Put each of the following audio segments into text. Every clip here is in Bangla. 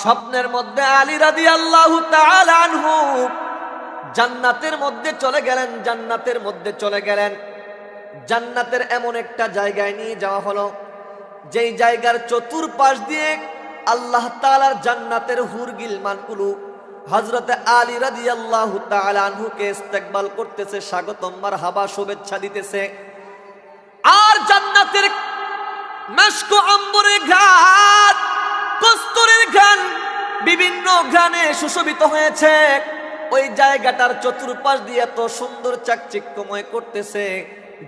স্বপ্নের মধ্যে আলী রাদিয়াল্লাহু তাআলা আনহু জান্নাতের মধ্যে চলে গেলেন। জান্নাতের মধ্যে চলে গেলেন। জান্নাতের এমন একটা জায়গায় নিয়ে যাওয়া হলো, যেই জায়গার চতুর্পাশ দিয়ে আল্লাহ তাআলার জান্নাতের হুর গিলমানগুলো হযরতে আলী রাদিয়াল্লাহু তাআলা আনহুকে ইস্তেকবাল করতেছে, স্বাগতম মারহাবা শুভেচ্ছা দিতেছে। আর জান্নাতের মেশক আম্বরের ঘ্রাণ, কস্তুরীর ঘ্রাণ, বিভিন্ন ঘ্রাণে সুশোভিত হয়েছে। ওই জায়গাটার চতুর্পাশ দিয়ে এত সুন্দর চাকচিক্যময় করতেছে,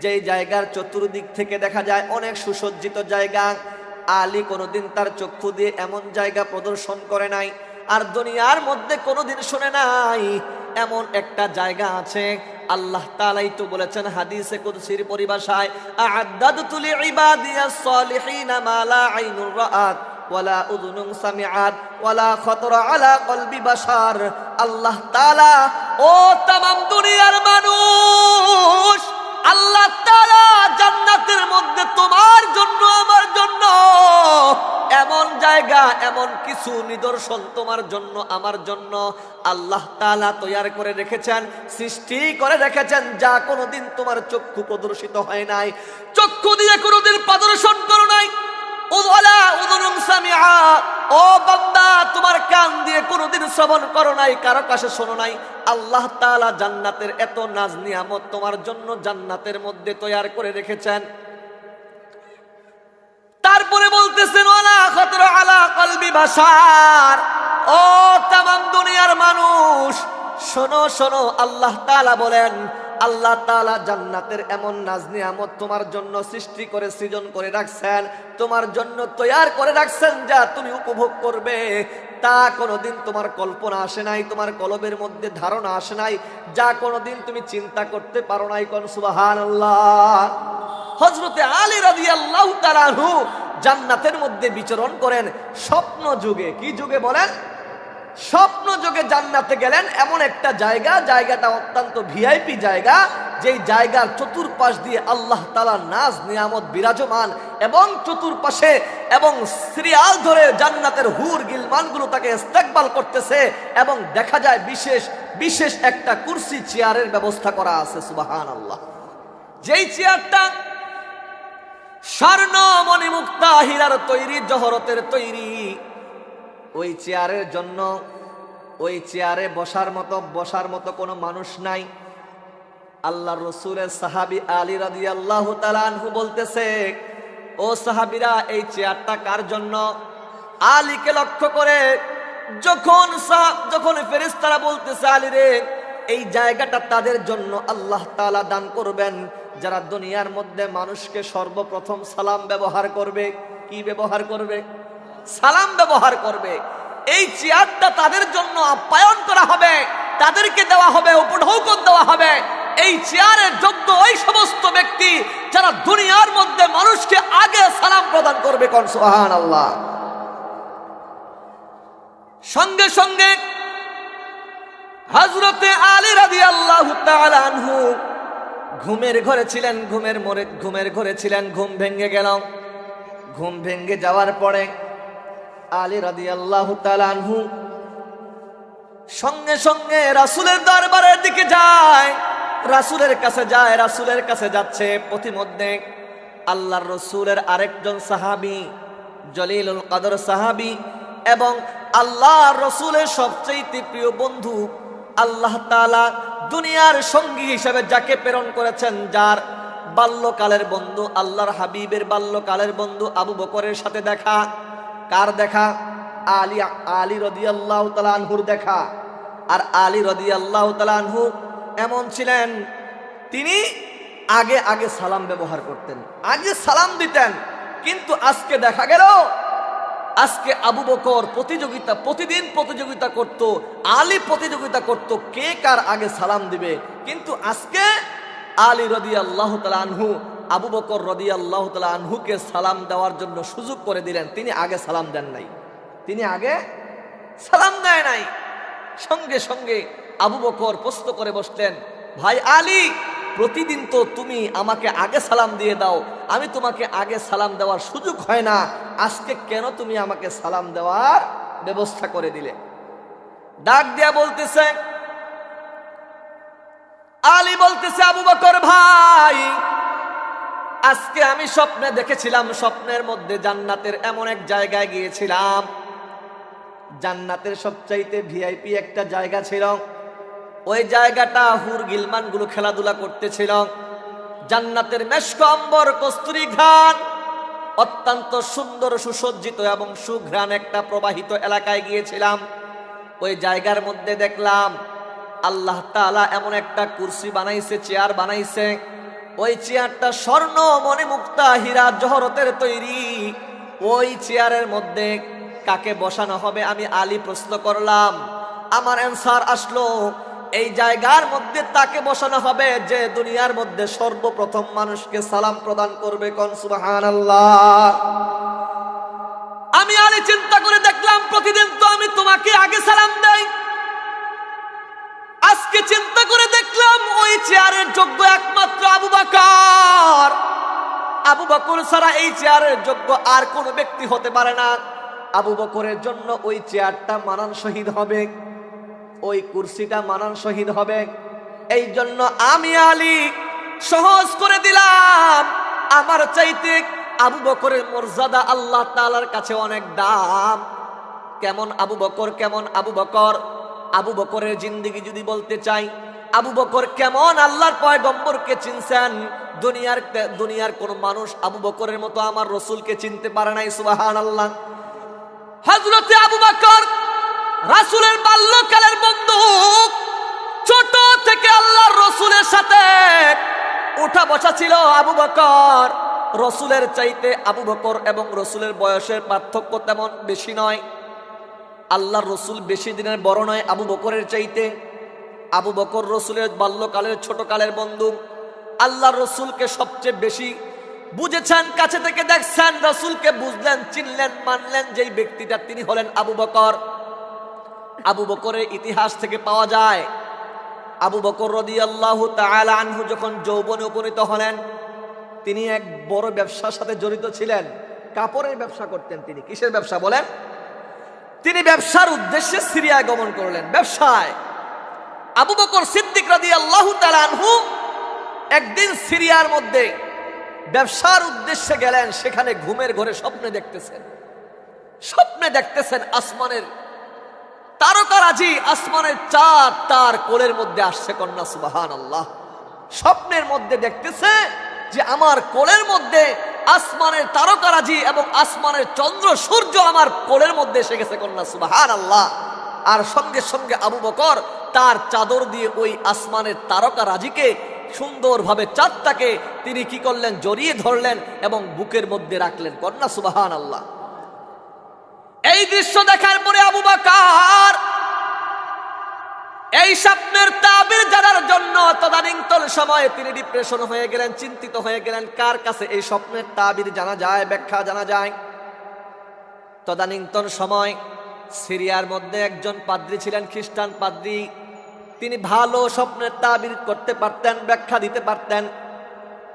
যেই জায়গার চতুর্দিক থেকে দেখা যায় অনেক সুসজ্জিত জায়গা। আলী কোনোদিন তার চক্ষু দিয়ে এমন জায়গা প্রদর্শন করে নাই, আর দুনিয়ার মধ্যে কোনোদিন শুনে নাই এমন একটা জায়গা আছে। আল্লাহ তাআলাই তো বলেছেন হাদিসে কুদসির পরিভাষায়, আ'আদ্দাতু লিইবাদিয়াস সালিহিনা মা লা আইনুর রাআত ওয়ালা উযুনুন সামিআত ওয়ালা খাতারা আলা কলবি বাশার। আল্লাহ তাআলা ও তামাম দুনিয়ার মানুষ, আল্লাহ তাআলা জান্নাতের মধ্যে তোমার জন্য আমার জন্য এমন জায়গা, এমন কিছু নিদর্শন তোমার জন্য আমার জন্য আল্লাহ তাআলা তৈরি করে রেখেছেন, সৃষ্টি করে রেখেছেন, যা কোনোদিন তোমার চক্ষু প্রদর্শিত হয় নাই, চক্ষু দিয়ে কোনোদিন প্রদর্শন করো নাই। ওয়ালা উযুনুন সামিআত, ও বান্দা তোমার কান দিয়ে কোনোদিন শ্রবণ করো নাই, কারো কাছে শোনো নাই। আল্লাহ তাআলা জান্নাতের এত নাজ নিয়ামত তোমার জন্য জান্নাতের মধ্যে তৈরি করে রেখেছেন। তারপরে বলতেছেন ওয়ালা খাতরা আলা কলবি বাশার, ও তামাম দুনিয়ার মানুষ শোনো শোনো, আল্লাহ তাআলা বলেন, আল্লাহ তাআলা জান্নাতের এমন নাজ নিয়ামত তোমার জন্য সৃষ্টি করে সৃজন করে রাখছেন, তোমার জন্য তৈরি করে রাখছেন, যা তুমি উপভোগ করবে তা কোনোদিন তোমার কল্পনা আসে নাই, তোমার কলবের মধ্যে ধারণা আসে নাই, যা কোনোদিন তুমি চিন্তা করতে পারো নাই। কোন সুবহানাল্লাহ। হযরতে আলী রাদিয়াল্লাহু তাআলা আনহু জান্নাতের মধ্যে বিচরণ করেন স্বপ্ন যুগে। কি যুগে বলেন? স্বপ্ন যুগে জান্নাতে গেলেন এমন একটা জায়গা, জায়গাটা অত্যন্ত ভিআইপি জায়গা, যেই জায়গার চতুর্পাশ দিয়ে আল্লাহ তাআলার নাজ নিয়ামত বিরাজমান, এবং চতুর্পাশে এবং সিরিয়াল ধরে জান্নাতের হুর গিলমানগুলো তাকে ইস্তেকবাল করতেছে, এবং দেখা যায় বিশেষ বিশেষ একটা কুরসি চেয়ারের ব্যবস্থা করা আছে। সুবহানাল্লাহ। যেই চেয়ারটা স্বর্ণ মণি মুক্তা হীরার তৈরি, জহরতের তৈরি, ওই চেয়ারের জন্য ওই চেয়ারে বসার মতো কোনো মানুষ নাই। আল্লাহর রাসূলের সাহাবী আলী রাদিয়াল্লাহু তাআলা আনহু বলতেছে, ও সাহাবীরা, এই চেয়ারটা কার জন্য? আলীকে লক্ষ্য করে যখন ফেরেশতারা বলতেছে, আলী রে, এই জায়গাটা তাদের জন্য আল্লাহ তাআলা দান করবেন যারা দুনিয়ার মধ্যে মানুষকে সর্বপ্রথম সালাম ব্যবহার করবে। কি ব্যবহার করবে? সালাম ব্যবহার করবে। এই চেয়ারটা তাদের জন্য আপ্যায়ন করা হবে, তাদেরকে দেওয়া হবে, উপঢৌকন দেওয়া হবে। এই চেয়ারের যোগ্য ওই সমস্ত ব্যক্তি যারা দুনিয়ার মধ্যে মানুষকে আগে সালাম প্রদান করবে। কোন সুবহানাল্লাহ। সঙ্গে সঙ্গে হযরতে আলী রাদিয়াল্লাহু তাআলা আনহু ঘুমের ঘরে ছিলেন, ঘুম ভেঙে গেল। ঘুম ভেঙে যাওয়ার পরে আলী রাদিয়াল্লাহু তাআলা আনহু সঙ্গে সঙ্গে রাসূলের দরবারের দিকে যায়, রাসূলের কাছে যাচ্ছে। পথিমধ্যে আল্লাহর রাসূলের আরেকজন সাহাবী, জলিলুল কদর সাহাবী, এবং আল্লাহর রাসূলের সবচেয়ে প্রিয় বন্ধু, আল্লাহ তাআলা দুনিয়ার সঙ্গী হিসেবে যাকে প্রেরণ করেছেন, যার বাল্যকালের বন্ধু, আল্লাহর হাবিবের বাল্যকালের বন্ধু আবু বকরের সাথে দেখা। কার দেখা? আলী রাদিয়াল্লাহু তাআলা আনহুর দেখা। আর আলী রাদিয়াল্লাহু তাআলা আনহু এমন ছিলেন, তিনি আগে সালাম ব্যবহার করতেন, আগে সালাম দিতেন। কিন্তু আজকে দেখা গেল, আজকে আবু বকর প্রতিদিন প্রতিযোগিতা করত, আলী প্রতিযোগিতা করত কে কার আগে সালাম দিবে। কিন্তু আজকে আলী রাদিয়াল্লাহু তাআলা আনহু আবু বকর রাদিয়াল্লাহু তাআলা আনহুকে সালাম দেওয়ার জন্য সুযোগ করে দিলেন। তিনি আগে সালাম দেন নাই, তিনি আগে সালাম দেয় নাই। সঙ্গে সঙ্গে আবু বকর প্রশ্ন করে বসলেন, ভাই আলী, প্রতিদিন তো তুমি আমাকে আগে সালাম দিয়ে দাও, আমি তোমাকে আগে সালাম দেওয়ার সুযোগ হয় না, আজকে কেন তুমি আমাকে সালাম দেওয়ার ব্যবস্থা করে দিলে। ডাক দিয়া বলতেছে, আলী বলতেছে, আবু বকর ভাই, আজকে আমি স্বপ্নে দেখেছিলাম, স্বপ্নের মধ্যে জান্নাতের এমন এক জায়গায় গিয়েছিলাম, জান্নাতের সবচাইতে ভিআইপি একটা জায়গা ছিল। ওই জায়গাটা হুর গিলমান গুলো খেলাধুলা করতেছিল। জান্নাতের মেশক আম্বর কস্তুরী ঘ্রাণ, অত্যন্ত সুন্দর সুসজ্জিত এবং সুঘ্রাণ একটা প্রবাহিত এলাকায় গিয়েছিলাম। ওই জায়গার মধ্যে দেখলাম আল্লাহ তাআলা এমন একটা কুরসি বানাইছে, চেয়ার বানাইছে। ওই চেয়ারটা স্বর্ণ মণি মুক্তা হীরা জহরতের তৈরি। ওই চেয়ারের মধ্যে কাকে বসানো হবে? আমি আলী প্রশ্ন করলাম। আমার অ্যান্সার আসলো, এই জায়গার মধ্যে তাকে বসানো হবে যে দুনিয়ার মধ্যে সর্বপ্রথম মানুষকে সালাম প্রদান করবে। কোন সুবহানাল্লাহ। আমি আলী চিন্তা করে দেখলাম, প্রতিদিন তো আমি তোমাকে আগে সালাম দেই, আজকে চিন্তা করে দেখলাম ওই চেয়ারের যোগ্য একমাত্র আবু বকর। আবু বকর ছাড়া এই চেয়ারের যোগ্য আর কোনো ব্যক্তি হতে পারে না। আবু বকরের জন্য ওই চেয়ারটা মানান শহীদ হবে, ওই কুরসিটা মানান শহীদ হবে। এই জন্য আমি আলী সহজ করে দিলাম, আমার চাইতে আবু বকরের মর্যাদা আল্লাহ তাআলার কাছে অনেক দাম। কেমন আবু বকর, কেমন আবু বকর? আবু বকরের জিন্দেগি যদি বলতে চাই, আবু বকর কেমন আল্লাহর পয়গম্বরকে চিনছেন, দুনিয়ার কোন মানুষ আবু বকরের মতো আমার রাসূলকে চিনতে পারে নাই। সুবহানাল্লাহ। হযরতে আবু বকর রাসূলের বাল্যকালের বন্ধু, ছোট থেকে আল্লাহর রাসূলের সাথে উঠা বসা ছিল। আবু বকর রাসূলের চাইতে, আবু বকর এবং রাসূলের বয়সের পার্থক্য তেমন বেশি নয়। আল্লাহর রাসূল বেশি দিনের বড় নয় আবু বকরের চাইতে। আবু বকর রাসূলের বাল্যকালের ছোটকালের বন্ধু। আল্লাহর রাসূলকে সবচেয়ে বেশি বুঝেছেন, কাছে থেকে দেখছেন, রাসূলকে বুঝলেন, চিনলেন, মানলেন। যেই ব্যক্তিটা তিনি হলেন আবু বকর। আবু বকরের ইতিহাস থেকে পাওয়া যায়, আবু বকর রাদিয়াল্লাহু তাআলা আনহু যখন যৌবনে উপনীত হলেন, তিনি এক বড় ব্যবসার সাথে জড়িত ছিলেন। কাপড়ের ব্যবসা করতেন তিনি। কিসের ব্যবসা বলেন? তিনি ব্যবসার উদ্দেশ্যে সিরিয়া গমন করলেন। ব্যবসায় আবু বকর সিদ্দিক রাদিয়াল্লাহু তাআলা আনহু একদিন সিরিয়ার মধ্যে ব্যবসার উদ্দেশ্যে গেলেন। সেখানে ঘুমের ঘরে স্বপ্নে দেখতেছেন আসমানের তারকারাজি, আসমানের চাঁদ তার কোলের মধ্যে আসছে। কন্যা সুবহানাল্লাহ। স্বপ্নের মধ্যে দেখতেছে যে আমার কোলের মধ্যে আসমানের তারকারাজি এবং আসমানের চন্দ্র সূর্য আমার কোলের মধ্যে এসে গেছে। কন্যা সুবহানাল্লাহ। আর সঙ্গে সঙ্গে আবু বকর তার চাদর দিয়ে ওই আসমানের তারকারাজিকে সুন্দরভাবে, চাঁদটাকে তিনি কি করলেন? জড়িয়ে ধরলেন এবং বুকের মধ্যে রাখলেন। কন্যা সুবহানাল্লাহ। এই দৃশ্য দেখার পরে আবু বকর এই স্বপ্নের তাবির জানার জন্য তদানীন্তন সময়ে তিনি ডিপ্রেশন হয়ে গেলেন, চিন্তিত হয়ে গেলেন। কার কাছে এই স্বপ্নের তাবির জানা যায়, ব্যাখ্যা জানা যায়? তদানীন্তন সময় সিরিয়ার মধ্যে একজন পাদ্রী ছিলেন, খ্রিস্টান পাদ্রী। তিনি ভালো স্বপ্নের তাবির করতে পারতেন, ব্যাখ্যা দিতে পারতেন।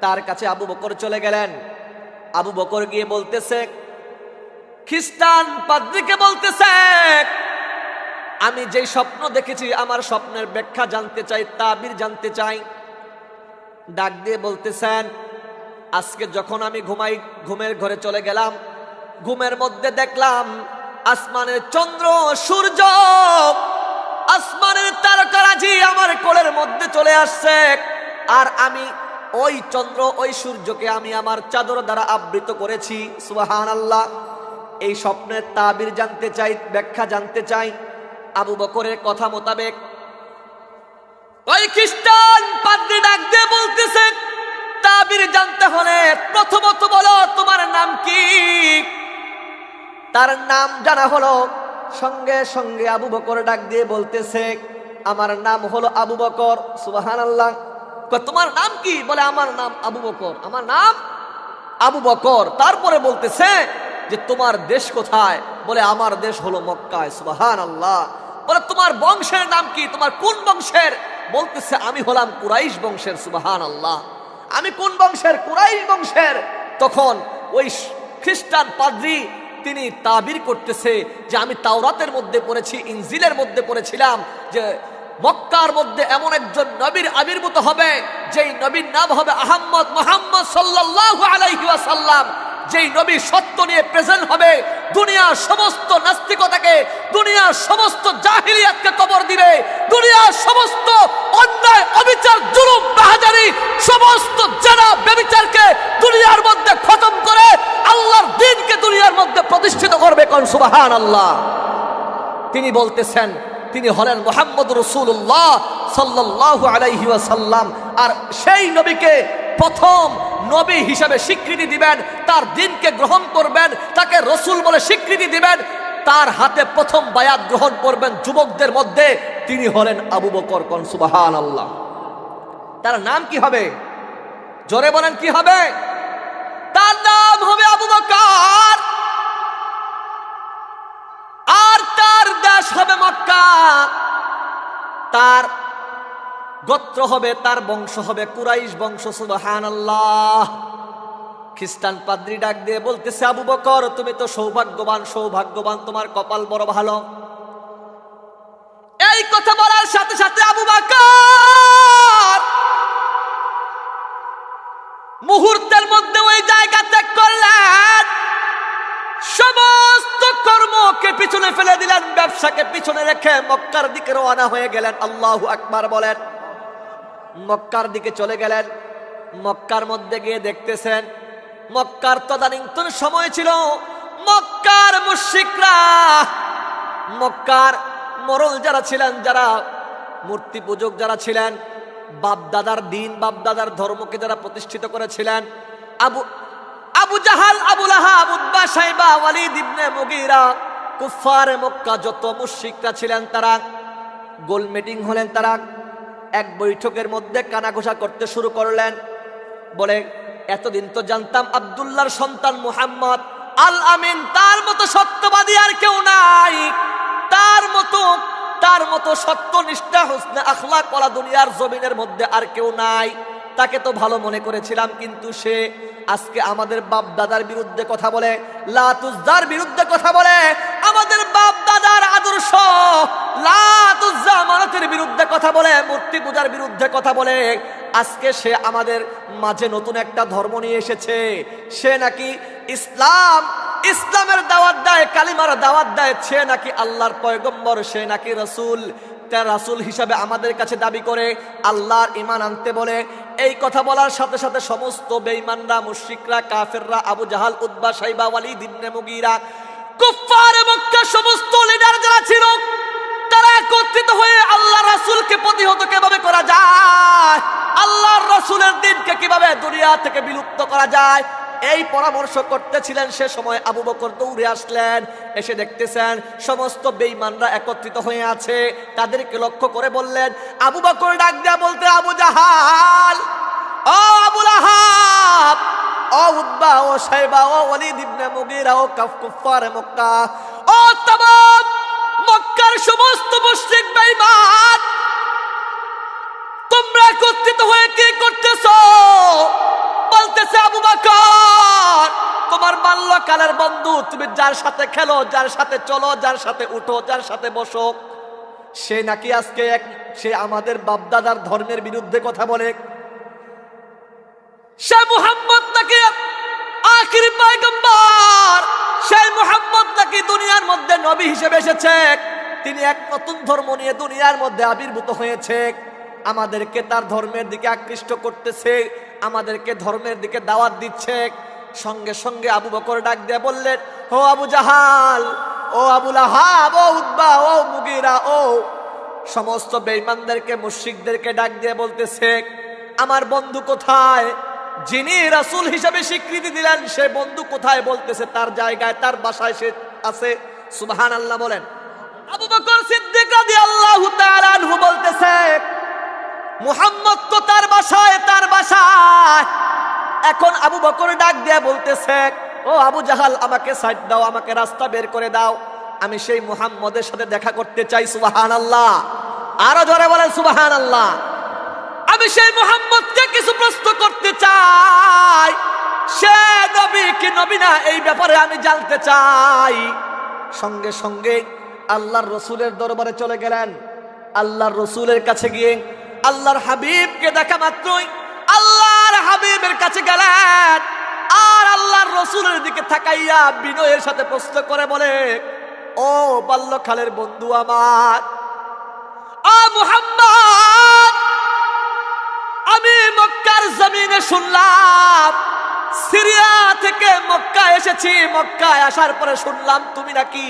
তার কাছে আবু বকর চলে গেলেন। আবু বকর গিয়ে বলতেছে, খ্রিস্টান পাদ্রীকে বলতেছে, আমি যেই স্বপ্ন দেখেছি আমার স্বপ্নের ব্যাখ্যা জানতে চাই, তাবির জানতে চাই। ডাক দিয়ে বলতেছেন, আজকে যখন আমি ঘুমের ঘরে চলে গেলাম, ঘুমের মধ্যে দেখলাম আসমানের চন্দ্র সূর্য, আসমানের তারকারাজি আমার কোলের মধ্যে চলে আসছে। আর আমি ওই চন্দ্র, ওই সূর্যকে আমি আমার চাদর দ্বারা আবৃত করেছি। সুবহানাল্লাহ। এই স্বপ্নের তাবির জানতে চাই, ব্যাখ্যা জানতে চাই। আবু বকরের কথা মোতাবেক ওই খ্রিস্টান পাদ্রী ডাক দিয়ে বলতেছে, তাবির জানতে হলে প্রথমত বলো তোমার নাম কি। তার নাম জানা হলো। সঙ্গে সঙ্গে আবু বকর ডাক দিয়ে বলতেছে, আমার নাম হলো আবু বকর। সুবহানাল্লাহ। তোমার নাম কি? বলে আমার নাম আবু বকর। আমার নাম আবু বকর। তারপরে বলতেছে যে তোমার দেশ কোথায়? বলে আমার দেশ হলো মক্কায়। সুবহানাল্লাহ। বলে তোমার বংশের নাম কি? তোমার কোন বংশের? বলতেছে আমি হলাম কুরাইশ বংশের। সুবহানাল্লাহ। আমি কোন বংশের? কুরাইশ বংশের। তখন ওই খ্রিস্টান পাদ্রী তিনি তাবির করতেছে যে আমি তাওরাতের মধ্যে পড়েছি, ইনজিলের মধ্যে পড়েছিলাম যে মক্কার মধ্যে এমন একজন নবীর আবির্ভূত হবে, যেই নবীর নাম হবে আহমদ মুহাম্মদ সাল্লাল্লাহু আলাইহি ওয়াসাল্লাম। যেই নবী সত্য নিয়ে প্রেজেন্ট হবে, দুনিয়ার সমস্ত নাস্তিকতাকে, দুনিয়ার সমস্ত জাহিলিয়াতকে কবর দিবে, দুনিয়ার সমস্ত অন্যায় অবিচার জুলুম বাহাজারি সমস্ত জেনা ব্যভিচারকে দুনিয়ার মধ্যে খতম করে আল্লাহর দ্বীনকে দুনিয়ার মধ্যে প্রতিষ্ঠিত করবে। কোন সুবহানাল্লাহ। তিনি বলতেছেন তিনি হলেন মুহাম্মদ রাসূলুল্লাহ সাল্লাল্লাহু আলাইহি ওয়াসাল্লাম। আর সেই নবীকে প্রথম নবী হিসাবে স্বীকৃতি দিবেন, তার দ্বীনকে গ্রহণ করবেন, তাকে রসুল বলে স্বীকৃতি দিবেন, তার হাতে প্রথম বায়াত গ্রহণ করবেন যুবকদের মধ্যে, তিনি হলেন আবু বকর। কোন সুবহানাল্লাহ। তার নাম কি হবে? জোরে বলেন কি হবে? তার নাম হবে আবু বকর। আর তার দেশ হবে মক্কা, তার গোত্র হবে, তার বংশ হবে কুরাইশ বংশ। সুবহানাল্লাহ। খ্রিস্টান পাদ্রী ডাক দিয়ে বলতেছে আবু বকর তুমি তো সৌভাগ্যবান, সৌভাগ্যবান, তোমার কপাল বড় ভালো। এই কথা বলার সাথে সাথে আবু বকর মুহূর্তের মধ্যে ওই জায়গা ত্যাগ করলেন, সমস্ত কর্মকে পিছনে ফেলে দিলেন, ব্যবসাকে পিছনে রেখে মক্কার দিকে রওনা হয়ে গেলেন। আল্লাহু আকবার বলেন। মক্কার দিকে চলে গেলেন। মক্কার মধ্যে গিয়ে দেখতেছেন মক্কার তদানীন্তন সময় ছিল মক্কার মুশরিকরা, মক্কার মোড়ল যারা ছিলেন, যারা মূর্তি পূজক যারা ছিলেন, বাপদাদার দিন বাপদাদার ধর্মকে যারা প্রতিষ্ঠিত করেছিলেন, আবু জাহাল, আবু লাহাব, উতবা, শাইবা, ওয়ালিদ ইবনে মুগীরা, কুফফারে মক্কা যত মুশরিকরা ছিলেন তারা গোল মিটিং হলেন। তারা এক বৈঠকের মধ্যে কানাঘোষা করতে শুরু করলেন। বলে এতদিন তো জানতাম আব্দুল্লাহর সন্তান মুহাম্মদ আল আমিন, তার মতো সত্যবাদী আর কেউ নাই, তার মতো সত্যনিষ্ঠা হুসনে আখলাক ওয়ালা দুনিয়ার জমিনের মধ্যে আর কেউ নাই। তাকে তো ভালো মনে করেছিলাম, কিন্তু সে আজকে আমাদের বাপ দাদার বিরুদ্ধে কথা বলে, লাত উজ্জার বিরুদ্ধে কথা বলে, আমাদের বাপ দাদার আদর্শ লাত উজ্জা মানতের বিরুদ্ধে কথা বলে, মূর্তি পূজার বিরুদ্ধে কথা বলে। আজকে সে আমাদের মাঝে নতুন একটা ধর্ম নিয়ে এসেছে, সে নাকি ইসলামের দাওয়াত দেয়, কালিমার দাওয়াত দেয়, সে নাকি আল্লাহর পয়গম্বর, সে নাকি রাসূল, তার রাসূল হিসাবে আমাদের কাছে দাবি করে, আল্লাহর ঈমান আনতে বলে। এই কথা বলার সাথে সাথে সমস্ত বেঈমানরা, মুশরিকরা, কাফেররা, আবু জাহাল, উতবা, শাইবা, ওয়ালিদ ইবনে মুগীরা, কুফফার মক্কা সমস্ত লিডার যারা ছিল, তারা একত্রিত হয়ে আল্লাহর রাসূলকে প্রতিহত কিভাবে করা যায়, আল্লাহর রাসূলের দ্বীনকে কিভাবে দুনিয়া থেকে বিলুপ্ত করা যায়, এই পরামর্শ করতেছিলেন। সে সময় আবু বকর দৌড়ে আসলেন, এসে দেখতেছেন সমস্ত বেঈমানরা একত্রিত হয়ে আছে। তাদেরকে লক্ষ্য করে বললেন, আবু বকর ডাক দেয়া বলতে, আবু জাহাল, ও আবু লাহাব, ও উতবা, ও শাইবা, ও ওয়ালিদ ইবনে মুগীরা, ও কুফফারে মক্কা, ও तमाम মক্কার সমস্ত মুশরিক বেঈমান, তোমরা একত্রিত হয়ে কি করতেছো? বলতেছে আবু বকর তোমার বাল্যকালের বন্ধু, তুমি যার সাথে খেলো, যার সাথে চলো, যার সাথে উঠো, যার সাথে বসো, সে নাকি আজকে সে আমাদের বাপদাদার ধর্মের বিরুদ্ধে কথা বলে। সে মুহাম্মদ নাকি আখিরি পয়গম্বর, সেই মুহাম্মদ নাকি দুনিয়ার মধ্যে নবী হিসেবে এসেছে, তিনি এক নতুন ধর্ম নিয়ে দুনিয়ার মধ্যে আবির্ভূত হয়েছে, আমাদেরকে তার ধর্মের দিকে আকৃষ্ট করতেছে, আমাদেরকে ধর্মের দিকে দাওয়াত দিচ্ছে। সঙ্গে সঙ্গে আবু বকর ডাক দিয়ে বললেন, ও আবু জাহাল, ও আবু লাহাব, ও উতবা, ও মুগীরা, ও সমস্ত বেঈমানদেরকে, মুশরিকদেরকে ডাক দিয়ে বলতেছে, আমার বন্ধু কোথায়? যিনি রাসূল হিসেবে স্বীকৃতি দিলেন সে বন্ধু কোথায়? বলতেছে তার জায়গায়, তার বাসায় সে আছে। সুবহানাল্লাহ বলেন। আবু বকর সিদ্দিক রাদিয়াল্লাহু তাআলা আনহু বলতেছে, মুহাম্মদ তো তার বাসায়, তার বাসায়। এখন আবু বকর ডাক দিয়ে বলতেছে, ও আবু জাহাল, আমাকে সাইড দাও, আমাকে রাস্তা বের করে দাও, আমি সেই মুহাম্মদের সাথে দেখা করতে চাই। সুবহানাল্লাহ, আরো জোরে বলেন সুবহানাল্লাহ। আমি সেই মুহাম্মদকে কিছু প্রশ্ন করতে চাই। সে নবী কি নবী না, এই ব্যাপারে আমি জানতে চাই। সঙ্গে সঙ্গে আল্লাহর রসুলের দরবারে চলে গেলেন। আল্লাহর রসুলের কাছে গিয়ে আল্লাহর হাবিবকে দেখা মাত্রই আল্লাহর হাবিবের কাছে গেলেন, আর আল্লাহর রসুলের দিকে তাকাইয়া বিনয়ের সাথে প্রশ্ন করে বলে, ও বাল্যকালের বন্ধু আমার, ও মুহাম্মদ, আমি মক্কার জমিনে শুনলাম, সিরিয়া থেকে মক্কা এসেছি, মক্কায় আসার পরে শুনলাম তুমি নাকি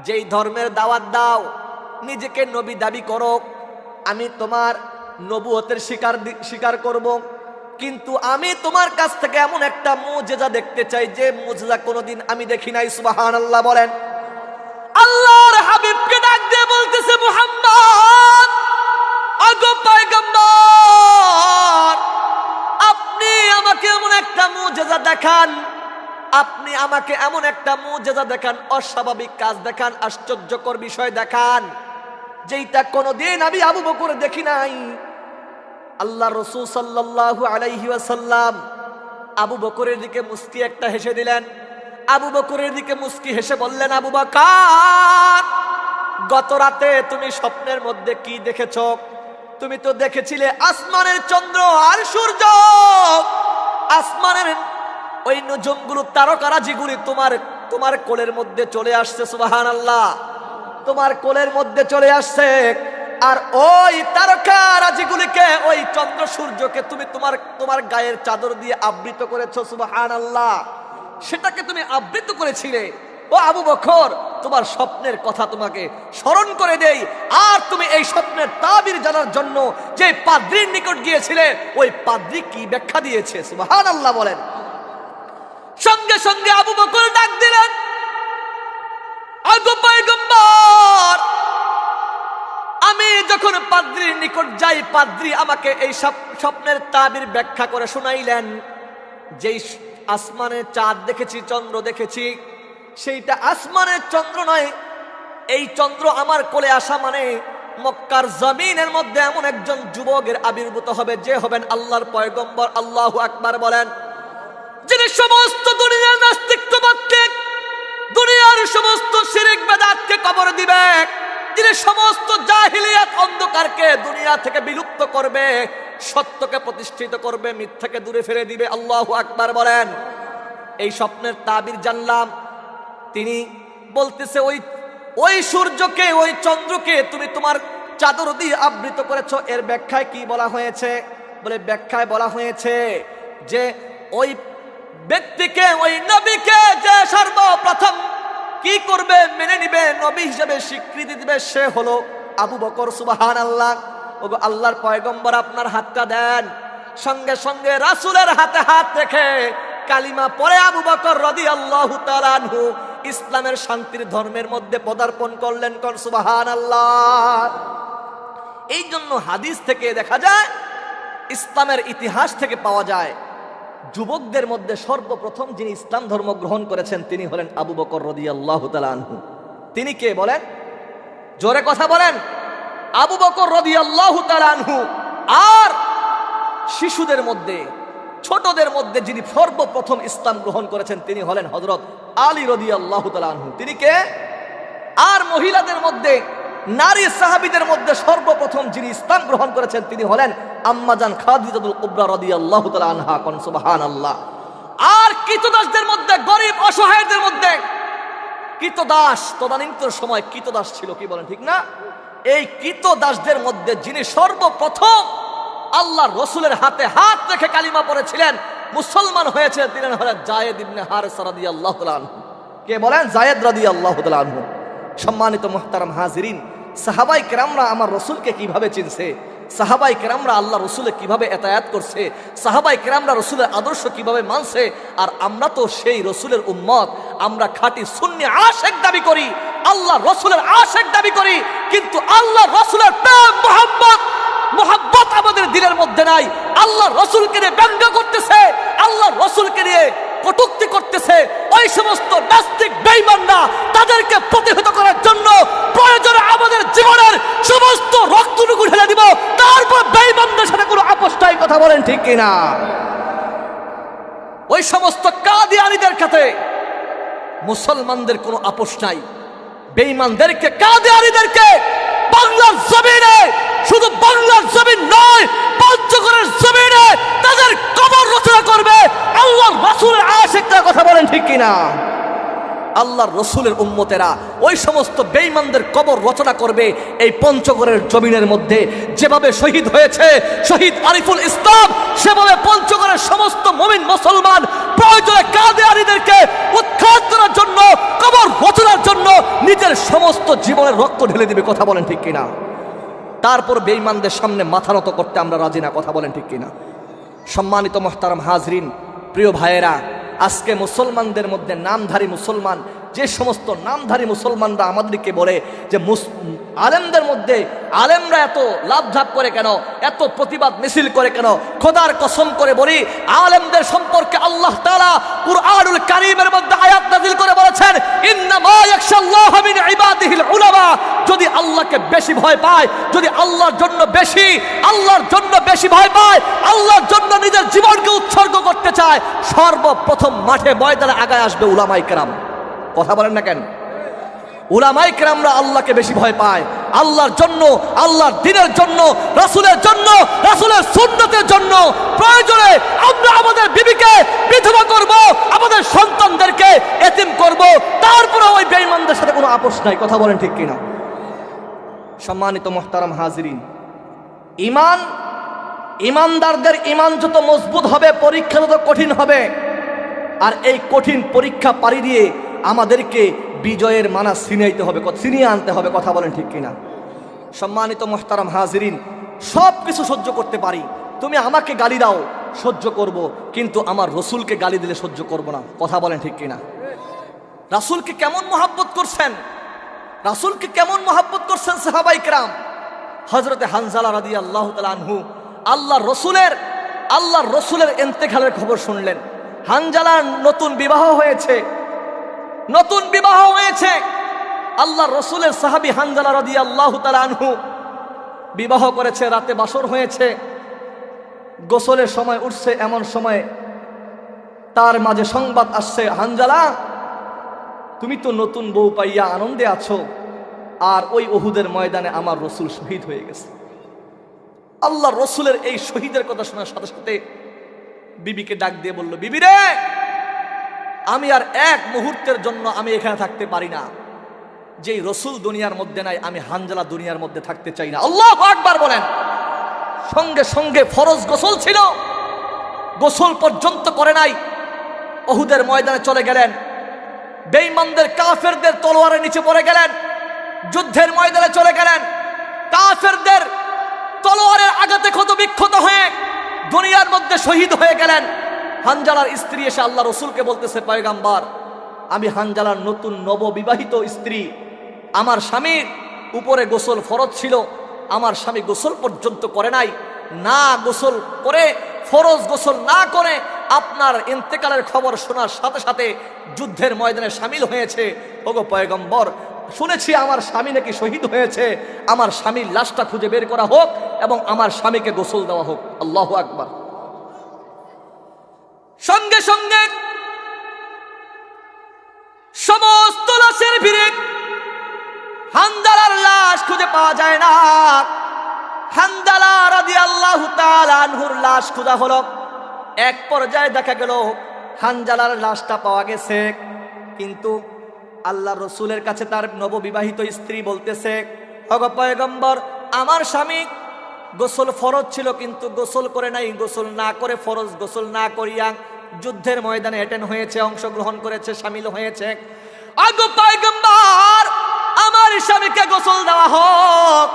যেই ধর্মের দাওয়াত দাও, নিজেকে নবী দাবি করো, আমি তোমার নবুয়তের স্বীকার করব, কিন্তু আমি তোমার কাছ থেকে এমন একটা মুজিজা দেখতে চাই যে মুজিজা কোনোদিন আমি দেখি নাই। সুবহানাল্লাহ বলেন। আল্লাহর হাবিবকে ডাক দিয়ে বলতেছে, মুহাম্মদ, আগো পয়গম্বর, আপনি আমাকে এমন একটা মুজিজা দেখান, আপনি আমাকে এমন একটা মুজিজা দেখান, অস্বাভাবিক কাজ দেখান, আশ্চর্যকর বিষয় দেখান, যেটা কোনোদিন আমি আবু বকর দেখি নাই। আল্লাহ রাসূল সাল্লাল্লাহু আলাইহি ওয়াসাল্লাম আবু বকরের দিকে মুস্কি একটা হেসে দিলেন। আবু বকরের দিকে মুস্কি হেসে বললেন, আবু বকর, গত রাতে তুমি স্বপ্নের মধ্যে কি দেখেছো? তুমি তো দেখেছিলে আসমানের চন্দ্র আর সূর্য, আসমানের ওই নজমগুলো, তারকারাজিগুলি তোমার কোলের মধ্যে চলে আসছে। সুবহানাল্লাহ, তোমার কোলের মধ্যে চলে আসছে, আর ওই তারকারাজিগুলিকে, ওই চন্দ্র সূর্যকে তুমি তোমার গায়ের চাদর দিয়ে আবৃত করেছো। সুবহানাল্লাহ, সেটাকে তুমি আবৃত করেছিলে। ও আবু বকর, তোমার স্বপ্নের কথা তোমাকে স্মরণ করে দেই, আর তুমি এই স্বপ্নের তাবির জানার জন্য যে পাদ্রীর নিকট গিয়েছিলে, ওই পাদ্রী কি ব্যাখ্যা দিয়েছে? সুবহানাল্লাহ বলেন। সঙ্গে সঙ্গে আবু বকর ডাক দিলেন, আগো পয়গম্বর, আমি যখন পাদ্রীর নিকট যাই, পাদ্রী আমাকে এই স্বপ্নের তাবির ব্যাখ্যা করে শোনাইলেন। যেই আসমানের চাঁদ দেখেছি, চন্দ্র দেখেছি, সেইটা আসমানের চন্দ্র নয়, এই চন্দ্র আমার কোলে আসা মানে মক্কার জমিনের মধ্যে এমন একজন যুবকের আবির্ভূত হবে, যে হবেন আল্লাহর পয়গম্বর। আল্লাহু আকবার বলেন। যিনি সমস্ত দুনিয়ার নাস্তিকবাদকে, দুনিয়ার সমস্ত শিরক বেদাতকে কবর দিবে, যিনি সমস্ত জাহিলিয়াত অন্ধকারকে দুনিয়া থেকে বিলুপ্ত করবে, সত্যকে প্রতিষ্ঠিত করবে, মিথ্যাকে দূরে ফেলে দিবে। আল্লাহু আকবার বলেন। এই স্বপ্নের তাবির জানলাম। তিনি বলতেছে, ওই সূর্যকে, ওই চন্দ্রকে তুমি তোমার চাদর দিয়ে আবৃত করেছো, এর ব্যাখ্যায় কি বলা হয়েছে? বলে, ব্যাখ্যায় বলা হয়েছে যে ওই ব্যক্তিকে, ওই নবীকে যে সর্বপ্রথম কি করবে, মেনে নিবে, নবী হিসেবে স্বীকৃতি দিবে, সে হলো আবু বকর। সুবহানাল্লাহ। ওগো আল্লাহর পয়গম্বর, আপনার হাতটা দেন। সঙ্গে সঙ্গে রাসূলের হাতে হাত রেখে কালিমা পড়ে আবু বকর রাদিয়াল্লাহু তাআলা আনহু ইসলামের শান্তির ধর্মের মধ্যে পদার্পণ করলেন। কোন সুবহানাল্লাহ। এই জন্য হাদিস থেকে দেখা যায়, ইসলামের ইতিহাস থেকে পাওয়া যায়, যুবকদের মধ্যে সর্বপ্রথম যিনি ইসলাম ধর্ম গ্রহণ করেছেন তিনি হলেন আবু বকর রাদিয়াল্লাহু তাআলা আনহু। তিনি কে বলেন? জোরে কথা বলেন। আবু বকর রাদিয়াল্লাহু তাআলা আনহু। আর শিশুদের মধ্যে, ছোটদের মধ্যে যিনি সর্বপ্রথম ইসলাম গ্রহণ করেছেন তিনি হলেন হযরত আলী রাদিয়াল্লাহু তাআলা আনহু। তিনি কে? আর মহিলাদের মধ্যে, নারী সাহাবীদের মধ্যে সর্বপ্রথম যিনি ইসলাম গ্রহণ করেছেন তিনি হলেন আম্মাজান খাদিজাতুল কুবরা রাদিয়াল্লাহু তাআলা আনহা। কোন সুবহানাল্লাহ। আর কৃতদাসদের মধ্যে, গরিব অসহায়দের মধ্যে কৃতদাস, তদানীন্তন সময় কৃতদাস ছিল, কি বলেন ঠিক না? এই কৃতদাসদের মধ্যে যিনি সর্বপ্রথম আল্লাহর রাসূলের হাতে হাত রেখে কালিমা পড়েছিলেন, মুসলমান হয়েছে, তিনি হলেন যায়েদ ইবনে হারেসা রাদিয়াল্লাহু তাআলা আনহু। কে বলেন? যায়েদ রাদিয়াল্লাহু তাআলা আনহু। সম্মানিত মুহতারাম হাজিরিন, সাহাবায়ে কেরামরা আমার রাসূলকে কিভাবে চিনছে, সাহাবায়ে কেরামরা আল্লাহ রাসূলের কিভাবে এতায়াত করছে, সাহাবায়ে কেরামরা রাসূলের আদর্শ কিভাবে মানছে, আর আমরা তো সেই রাসূলের উম্মত। আমরা খাঁটি সুন্নি আশিক দাবি করি, আল্লাহ রাসূলের আশিক দাবি করি, কিন্তু আল্লাহ রাসূলের প্রেম, মোহাব্বত আমাদের দিলের মধ্যে নাই। আল্লাহ রাসূলকে নিয়ে ব্যঙ্গ করতেছে, আল্লাহ রাসূলকে নিয়ে কটূক্তি করতেছে। ওই সমস্ত নাস্তিক বেঈমানরা, তাদেরকে প্রতিহত করার জন্য প্রয়োজনে আমাদের জীবনের সমস্ত রক্তটুকু ঢেলে দিব, তারপর বেঈমানদের সাথে কোনো আপোষ নাই। কথা বলেন ঠিক কিনা? ওই সমস্ত কাদিয়ানীদের কাছে মুসলমানদের কোনো আপোষ নাই। বেঈমানদেরকে, কাদিয়ানীদেরকে বাংলার জমিনে, শুধু বাংলার জমিন নয়, পঞ্চগড়ের জমিনে তাদের কবর রচনা করবে আল্লাহর রাসূলের আশিকরা। কথা বলেন ঠিক কিনা? আল্লাহর রসুলের উম্মতেরা ওই সমস্ত বেঈমানদের কবর রচনা করবে এই পঞ্চগড়ের জমিনের মধ্যে। যেভাবে শহীদ হয়েছে শহীদ আরিফুল ইসলাম, সেভাবে পঞ্চগড়ের সমস্ত মুমিন মুসলমান প্রয়োজনে কাদিয়ানীদেরকে উৎখাত করার জন্য, কবর রচনার জন্য নিজের সমস্ত জীবনের রক্ত ঢেলে দিবে। কথা বলেন ঠিক কিনা? তারপর বেঈমানদের সামনে মাথা নত করতে আমরা রাজি না। কথা বলেন ঠিক কিনা? সম্মানিত মুহতারাম হাজরিন, প্রিয় ভাইয়েরা, আজকে মুসলমানদের মধ্যে নামধারী মুসলমান, যে সমস্ত নামধারী মুসলমানরা আমাদেরকে বলে যে আলেমদের মধ্যে, আলেমরা এত লাভঝাপ করে কেন, এত প্রতিবাদ মিছিল করে কেন? খোদার কসম করে বলি, আলেমদের সম্পর্কে আল্লাহ তাআলা কুরআনুল কারীমের মধ্যে আয়াত নাযিল করে বলেছেন, ইন্নামা ইয়াখশাল্লাহু মিন ইবাদিহিল উলামা। যদি আল্লাহকে বেশি ভয় পায়, যদি আল্লাহর জন্য বেশি ভয় পায়, আল্লাহর জন্য নিজের জীবনকে উৎসর্গ করতে চায়, সর্বপ্রথম মাঠে ময়দানে আগায় আসবে উলামায়ে কেরাম। কথা বলেন না কেন? উলামায়ে কেরামরা আল্লাহকে বেশি ভয় পায়। আল্লাহর জন্য, আল্লাহর দ্বীনের জন্য, রাসূলের জন্য, রাসূলের সুন্নতের জন্য প্রয়োজনে আমরা আমাদের বিবিকে বিধবা করব, আমাদের সন্তানদেরকে এতিম করব, তারপরে ওই বেঈমানদের সাথে কোনো আপোষ নাই। কথা বলেন ঠিক কিনা? সম্মানিত মুহতারাম হাজিরিন, ইমানদারদের ইমান যত মজবুত হবে, পরীক্ষা তত কঠিন হবে। আর এই কঠিন পরীক্ষা পাড়ি দিয়ে আমাদেরকে বিজয়ের মানা ছিনিয়ে আনতে হবে। কথা বলেন ঠিক কিনা? সম্মানিত মুহতারাম হাজিরিন, সব কিছু সহ্য করতে পারি, তুমি আমাকে গালি দাও সহ্য করব, কিন্তু আমার রসুলকে গালি দিলে সহ্য করব না। কথা বলেন ঠিক কিনা? রাসূলকে কেমন মহব্বত করছেন, রাসূলকে কেমন মহব্বত করছেন সাহাবায়ে কেরাম। হযরতে হানজালা রাদিয়াল্লাহু তাআলা আনহু আল্লাহর রসুলের ইন্তেকালের খবর শুনলেন। হানজালার নতুন বিবাহ হয়েছে। আল্লাহর রসুলের সাহাবী হানজালা রাদিয়াল্লাহু তাআলা আনহু বিবাহ করেছে, রাতে বাসর হয়েছে, গোসলের সময় উঠছে, এমন সময় তার মাঝে সংবাদ আসছে, হানজালা তুমি তো নতুন বউ পাইয়া আনন্দে আছো, আর ওই উহুদের ময়দানে আমার রসুল শহীদ হয়ে গেছে। আল্লাহর রসুলের এই শহীদের কথা শোনার সাথে সাথে বিবিকে ডাক দিয়ে বলল, বিবি রে, আমি আর এক মুহূর্তের জন্য আমি এখানে থাকতে পারি না। যেই রসুল দুনিয়ার মধ্যে নাই, আমি হানজালা দুনিয়ার মধ্যে থাকতে চাই না। আল্লাহু আকবার বলেন। সঙ্গে সঙ্গে ফরজ গোসল ছিল, গোসল পর্যন্ত করে নাই, উহুদের ময়দানে চলে গেলেন। বেঈমানদের, কাফেরদের তলোয়ারের নিচে পড়ে গেলেন, যুদ্ধের ময়দানে চলে গেলেন। কাফেরদের তলোয়ারের আঘাতে ক্ষত বিক্ষত হয়ে দুনিয়ার মধ্যে শহীদ হয়ে গেলেন। হানজালার স্ত্রী এসে আল্লাহ রসুলকে বলতেছে, পয়গম্বর, আমি হানজালার নতুন নববিবাহিত স্ত্রী, আমার স্বামীর উপরে গোসল ফরজ ছিল, আমার স্বামী গোসল পর্যন্ত করে নাই, না গোসল করে, ফরজ গোসল না করে আপনার ইন্তেকালের খবর শোনার সাথে সাথে যুদ্ধের ময়দানে শামিল হয়েছে। ওগো পয়গম্বর, শুনেছি আমার স্বামী নাকি শহীদ হয়েছে, আমার স্বামীর লাশটা খুঁজে বের করা হোক এবং আমার স্বামীকে গোসল দেওয়া হোক। আল্লাহু আকবার। সঙ্গে সঙ্গে সমস্ত লাশের ভিড়ে হানজালার লাশ খুঁজে পাওয়া যায় না। হানজালা রাদিয়াল্লাহু তাআলা আনহুর লাশ খোঁজা হলো। এক পর্যায়ে দেখা গেল হানজালার লাশটা পাওয়া গেছে, কিন্তু আল্লাহ রসুলের কাছে তার নববিবাহিত স্ত্রী বলতেছে, ওগো পয়গম্বর, আমার স্বামী গোসল ফরজ ছিল কিন্তু গোসল করে নাই, গোসল না করে, ফরজ গোসল না করিয়া যুদ্ধের ময়দানে অ্যাটেন্ড হয়েছে, অংশগ্রহণ করেছে, শামিল হয়েছে। ওগো পয়গম্বর, আমার স্বামীকে গোসল দেওয়া হোক।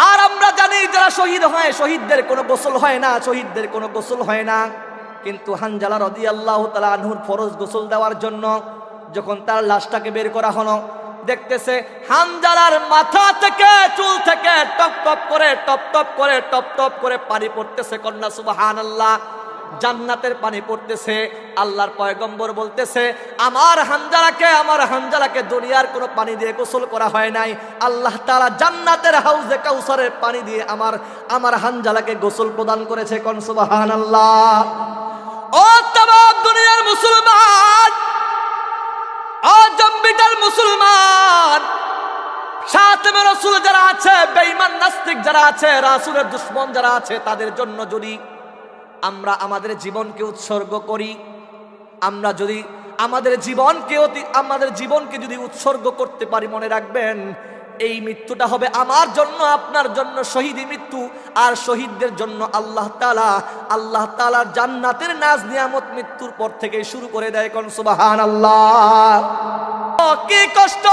আর আমরা জানি যারা শহীদ হয়, শহীদদের কোনো গোসল হয় না, শহীদদের কোনো গোসল হয় না। কিন্তু হানজালা রাদিয়াল্লাহু তাআলা আনহুর ফরজ গোসল দেওয়ার জন্য যখন তার লাশটাকে বের করা হলো, দেখতেছে হানজালার মাথা থেকে, চুল থেকে টপ টপ করে, টপ টপ করে, টপ টপ করে পানি পড়তেছে। কন্যা সুবহানাল্লাহ। জান্নাতের পানি পড়তেছে। আল্লাহর পয়গম্বর বলতেছে, আমার হানজালাকে দুনিয়ার কোনো পানি দিয়ে গোসল করা হয় নাই, আল্লাহ তাআলা জান্নাতের হাউজে কাউসারের পানি দিয়ে আমার হানজালাকে গোসল প্রদান করেছে। কোন সুবহানাল্লাহ। ও তামাম দুনিয়ার মুসলমান, ও জম্বিটার মুসলমান, খাতেমে রাসূল যারা আছে, বেঈমান নাস্তিক যারা আছে, রাসূলের দুশমন যারা আছে, তাদের জন্য যদি আমরা আমাদের জীবনকে উৎসর্গ করি, আমরা যদি আমাদের জীবনকে যদি উৎসর্গ করতে পারি, মনে রাখবেন এই মৃত্যুটা হবে আমার জন্য, আপনার জন্য শহীদি মৃত্যু। আর শহীদদের জন্য আল্লাহ তাআলা জান্নাতের নাজ নিয়ামত মৃত্যুর পর থেকে শুরু করে দেয়। কোন সুবহানাল্লাহ। কি কষ্ট!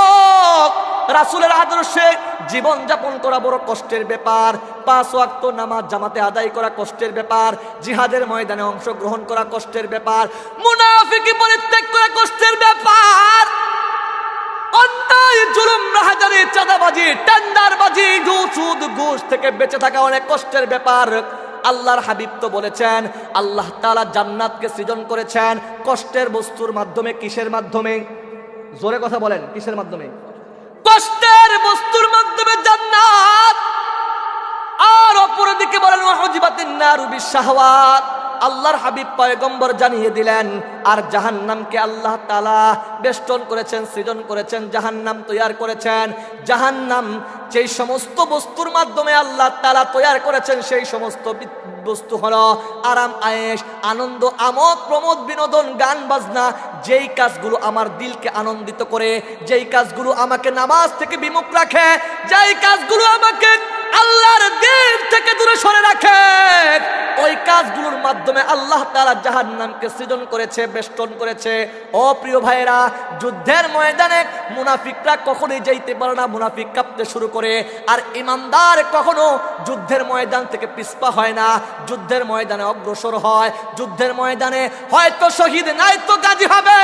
রাসূলের আদর্শে জীবন যাপন করা বড় কষ্টের ব্যাপার। 5 ওয়াক্ত নামাজ জামাতে আদায় করা কষ্টের ব্যাপার, জিহাদের ময়দানে অংশগ্রহণ করা কষ্টের ব্যাপার, মুনাফিকি পরিত্যাগ করা কষ্টের ব্যাপার, অন্যায় জুলুম রাহাজানি চাঁদাবাজি টেন্ডারবাজি সুদ ঘুষ থেকে বেঁচে থাকা অনেক কষ্টের ব্যাপার। আল্লাহর হাবিব তো বলেছেন আল্লাহ তাআলা জান্নাতকে সৃজন করেছেন কষ্টের বস্তুর মাধ্যমে। কিসের মাধ্যমে? জোরে কথা বলেন, কিসের মাধ্যমে? কষ্টের বস্তুর মাধ্যমে জান্নাত। আর অপরদিকে বলেন ওয়াহুজিবাতিন নারু বিশাহওয়াত। আল্লাহর হাবিব পয়গম্বর জানিয়ে দিলেন আর জাহান্নামকে আল্লাহ তাআলা বেষ্টন করেছেন, সৃজন করেছেন, জাহান্নাম তৈয়ার করেছেন। জাহান্নাম যেই সমস্ত বস্তুর মাধ্যমে আল্লাহ তাআলা তৈয়ার করেছেন, সেই সমস্ত বস্তু হলো আরাম, আয়েশ, আনন্দ, আমোদ প্রমোদ, বিনোদন, গান বাজনা। যেই কাজগুলো আমার দিলকে আনন্দিত করে, যেই কাজগুলো আমাকে নামাজ থেকে বিমুখ রাখে, যেই কাজগুলো আমাকে আল্লাহর দিন থেকে দূরে সরে রাখে, ওই কাজগুলোর মাধ্যমে আল্লাহ তাআলা জাহান্নামকে সৃজন করেছে, বেষ্টন করেছে। ও প্রিয় ভাইরা, যুদ্ধের ময়দানে মুনাফিকরা কখনোই যাইতে পারে না, মুনাফিক কাঁপতে শুরু করে। আর ইমানদার কখনো যুদ্ধের ময়দান থেকে পিছপা হয় না, যুদ্ধের ময়দানে অগ্রসর হয়। যুদ্ধের ময়দানে হয়তো শহীদ নাই তো গাজী হবে,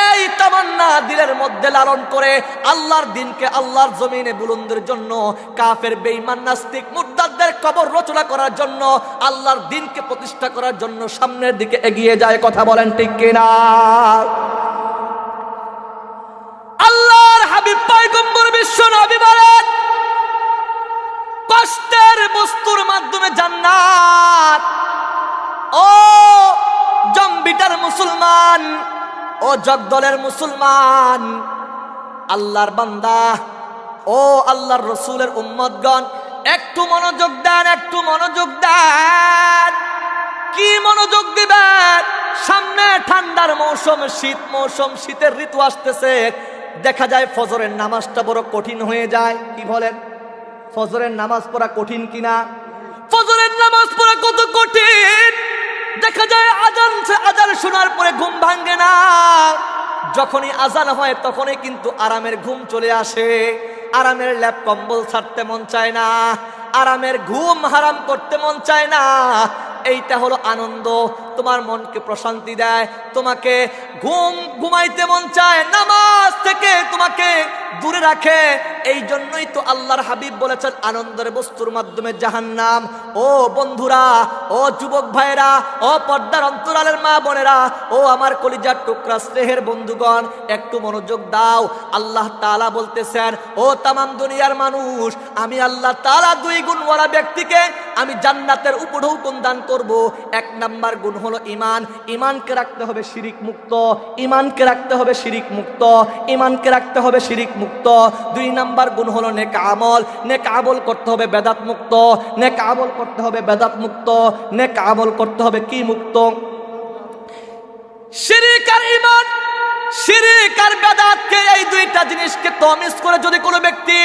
এই তামান্না দিলের মধ্যে লালন করে আল্লাহর দিনকে আল্লাহর জমিনে বুলন্দের জন্য, কাফের বেঈমান নাস্তিক মুরতাদদের কবর রচনা করার জন্য, আল্লাহর দিনকে প্রতিষ্ঠা করার জন্য সামনের দিকে এগিয়ে যায়। কথা বলেন ঠিক কিনা? আল্লাহর হাবিব পয়গম্বর বিশ্ব নবী বলেন কষ্টের বস্তুর মাধ্যমে জান্নাত। ও জম্বিটার মুসলমান, ও জগদলের মুসলমান, আল্লাহর বান্দা, ও আল্লাহর রসুলের উম্মতগণ, একটু মনোযোগ দেন, একটু মনোযোগ দেন। কি মনোযোগ দিবেন? সামনে ঠান্ডার মৌসুম, শীত মৌসুম, শীতের ঋতু আসতেছে। দেখা যায় ফজরের নামাজটা বড় কঠিন হয়ে যায়। কি বলেন? ফজরের নামাজ পড়া কঠিন কিনা? ফজরের নামাজ পড়া কত কঠিন! দেখা যায় আজান শোনার পরে ঘুম ভাঙে না। যখনই আজান হয় তখনই কিন্তু আরামের ঘুম চলে আসে। আরামের ল্যাপ কম্বল ছাড়তে মন চায় না, আরামের ঘুম হারাম করতে মন চায় না। এইটা হলো আনন্দ, তোমার মনকে প্রশান্তি দেয়, তোমাকে ঘুমাইতে মন চায়, নামাজ থেকে তোমাকে দূরে রাখে। এই জন্যই তো আল্লাহর হাবিব বলেছেন আনন্দের বস্তুর মাধ্যমে জাহান্নাম। ও বন্ধুরা, ও যুবক ভাইরা, ও পর্দার অন্তরালের মা বোনেরা, ও আমার কলিজার টুকরা স্নেহের বন্ধুগণ, একটু মনোযোগ দাও। আল্লাহ তাআলা বলতেছেন, ও তামাম দুনিয়ার মানুষ, আমি আল্লাহ তাআলা 2 গুণওয়ালা ব্যক্তিকে আমি জান্নাতের উপঢৌকন দান করব। 1 নাম্বার গুণ হলো ঈমান। ঈমানকে রাখতে হবে শিরিক মুক্ত, ঈমানকে রাখতে হবে শিরিক মুক্ত, ঈমানকে রাখতে হবে শিরিক মুক্ত। 2 নাম্বার গুণ হলো নেক আমল। নেক আমল করতে হবে বেদাত মুক্ত, নেক আমল করতে হবে বেদাত মুক্ত, নেক আমল করতে হবে কি মুক্ত? শিরিক আর ঈমান, শিরিক আর বেদাতকে, এই 2টা জিনিসকে তমিজ করে যদি কোনো ব্যক্তি